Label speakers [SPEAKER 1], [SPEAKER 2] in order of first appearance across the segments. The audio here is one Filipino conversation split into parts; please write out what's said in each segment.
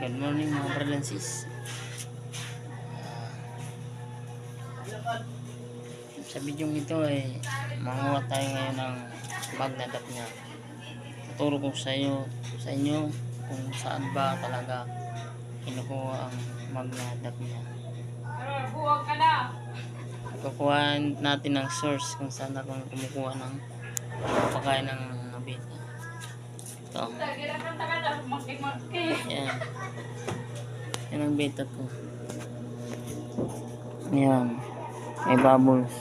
[SPEAKER 1] Good morning mga Berlensis. Sa video ito ay manguha tayo ngayon ng magnadap niya. Tuturo ko sa inyo kung saan ba talaga kinukuha ang magnadap niya. Kukuha natin ng source kung saan ako kumukuha ng pagkain ng beta. Ito. Yan. Yan ang beta ko. Yan. May bubbles.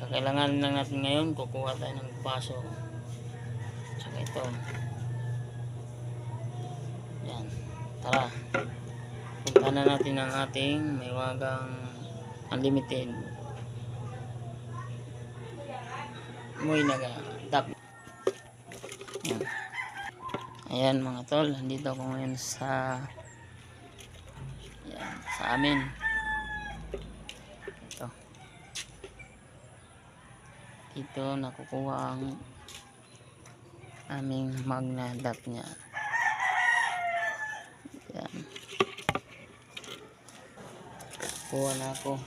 [SPEAKER 1] Kakailangan lang natin ngayon, kukuha tayo ng baso. Saka ito. Yan. Tara. Punta na natin ang ating may wagang unlimited. Muy nagadap. Yan. Ayan mga tol, nandito ako ngayon sa amin. Ito. Dito nakukuha ang aming magnadap niya. Yan. Kuha na ako.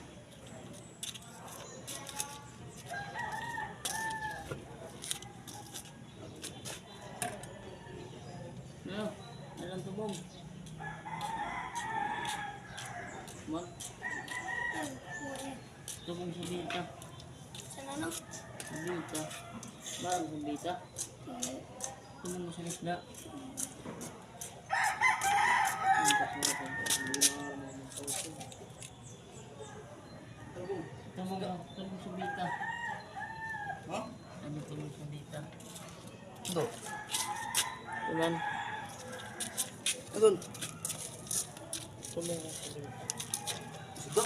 [SPEAKER 1] No, alam tubog. What? Tubog sa bita.
[SPEAKER 2] Sana no?
[SPEAKER 1] Sa bita. Bago sa bita. Tubog mo sa isda. Tubog sa bita. Ha? Ano tubog sa bita? Ito. Tulan. Agun. Tubog sa bita. Ito.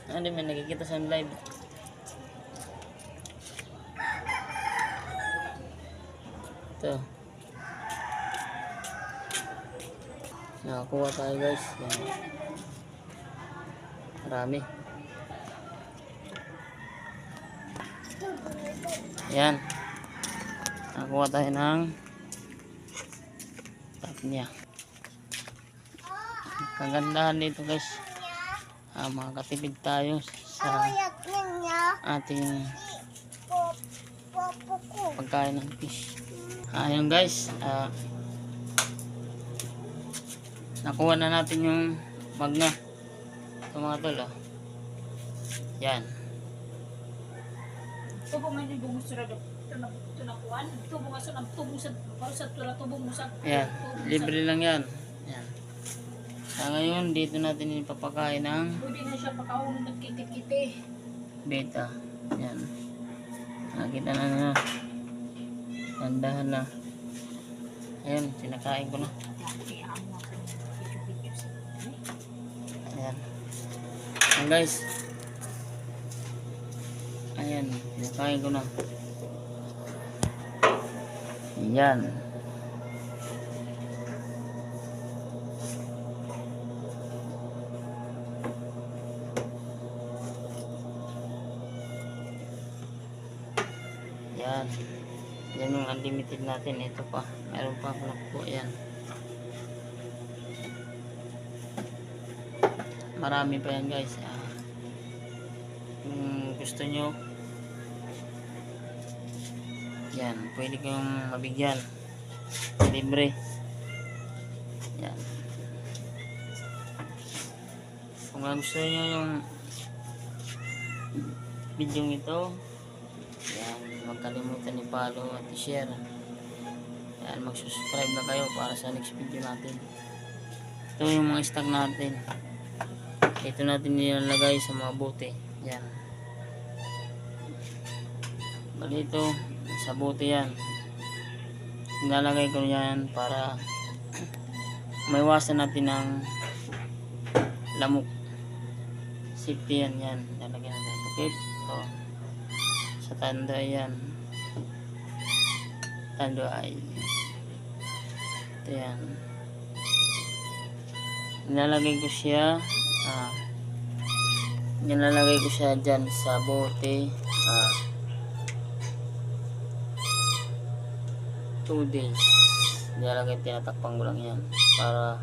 [SPEAKER 1] Ano may nakikita sa live. Ito. Nakakuha tayo guys. Yan. Marami. Yan. Nakakuha tayo ng tap niya. Kagandahan dito guys, makakatipid tayo sa ating pagkain ng fish. Ayun guys, nakuha na natin yung magna. Ito mga tol, yan.
[SPEAKER 2] Tubo man yung bungo sila ito nakuhan. Tubo nga sa tubo mo sa
[SPEAKER 1] yan, libre lang yan. Yan. Ngayon, dito natin ipapakain ng
[SPEAKER 2] pwede na siya pakahulog ng kiti-kiti.
[SPEAKER 1] beta. Yan. Nakita na na. Tandahan na. Ayan, sinakain ko na. Ayan. Ayan guys. Ayan, sinakain ko na. Ayan. Yan. Yan yung unlimited natin. Ito pa. Meron pa ako nakuha. Yan. Marami pa yan guys. Kung gusto nyo, yan. Pwede kayong mabigyan. Libre. Yan. Kung gusto nyo yung video ito, yan, huwag kalimutan i-follow at i-share. Yan, mag-subscribe na kayo para sa next video natin. Ito yung mga stock natin. Ito natin nilalagay sa mga bote. Yan. Bali ito, sa bote yan. Nilalagay ko yan para maiwasan natin ng lamok. Safety yan, yan. Lalagyan natin ng takip. Ito. Sa tanda yan. Tando ay. Ito yan. Nilalagay ko siya. Nilalagay ko siya dyan sa bote. 2 days. Nilalagay, tinatakpan ko lang yan. Para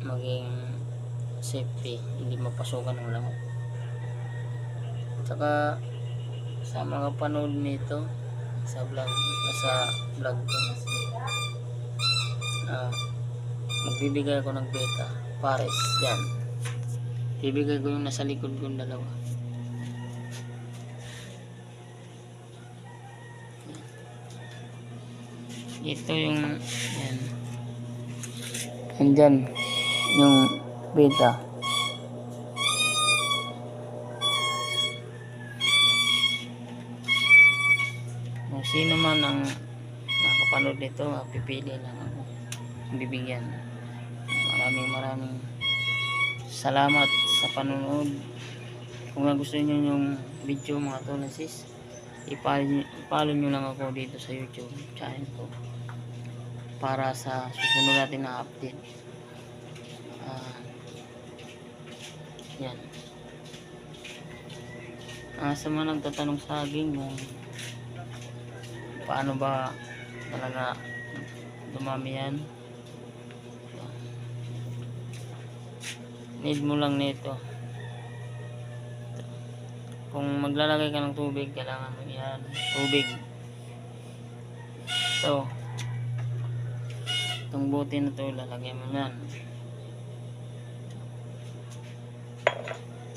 [SPEAKER 1] maging safety, hindi mapasukan ng lamok. Saka sa mga panood nito sa vlog ko, magbibigay ako ng beta pares yan. Bibigay ko yung nasa likod kong dalawa. Ito yung yan. Andyan yung beta. Kung sino man ang nakapanood nito, pipili lang ako, bibigyan. Maraming salamat sa panonood. Kung gusto niyo yung video mga Tonasis, i-follow nyo lang ako dito sa YouTube channel ko para sa susunod natin na update. Yan. Sa mga nagtatanong sa akin kung paano ba talaga dumami yan, need mo lang nito. Kung maglalagay ka ng tubig, kailangan mo yan tubig. Itong bote na to, lalagay mo yan.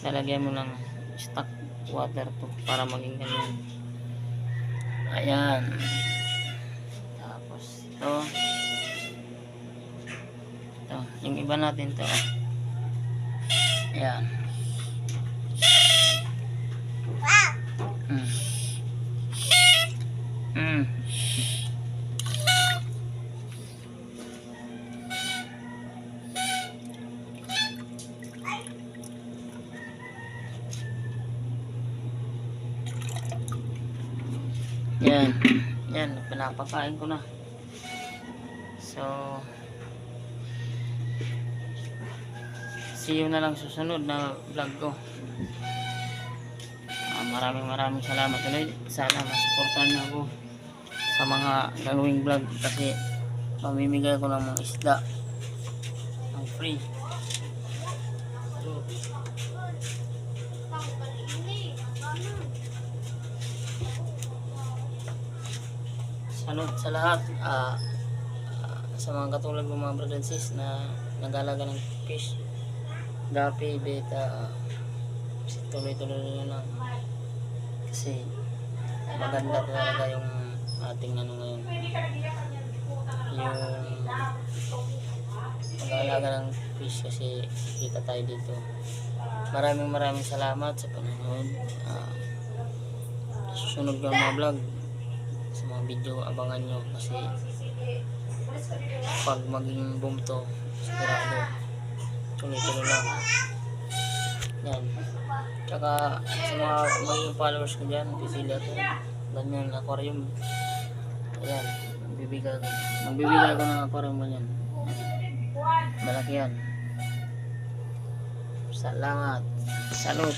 [SPEAKER 1] Lalagyan mo ng stock water to para maging ganyan. Ayan. Tapos ito, yung iba natin to. Ayan. Yan, pinapakain ko na. So, see you na lang susunod na vlog ko. Maraming salamat ulit. Sana masuportahan niyo ako sa mga gagawing vlog kasi mamimigay ko ng mga isda ng free. Salud sa lahat, sa mga katulad ng mga brother and sis na nag-alaga ng fish, gapi, beta, tuloy-tuloy nyo lang kasi maganda talaga yung ating ngayon, yung mag-alaga ng fish kasi kita tayo dito. Maraming salamat sa panonood. Susunod ko mga vlog, sa mga video, abangan nyo kasi pag maging boom to, sigurado tuloy-tuloy lang yan. Tsaka sa mga maging followers ko dyan, pipili ako ganyan aquarium. Ayan, magbibigay ko ng aquarium ganyan, malaki yan. Salamat, salud.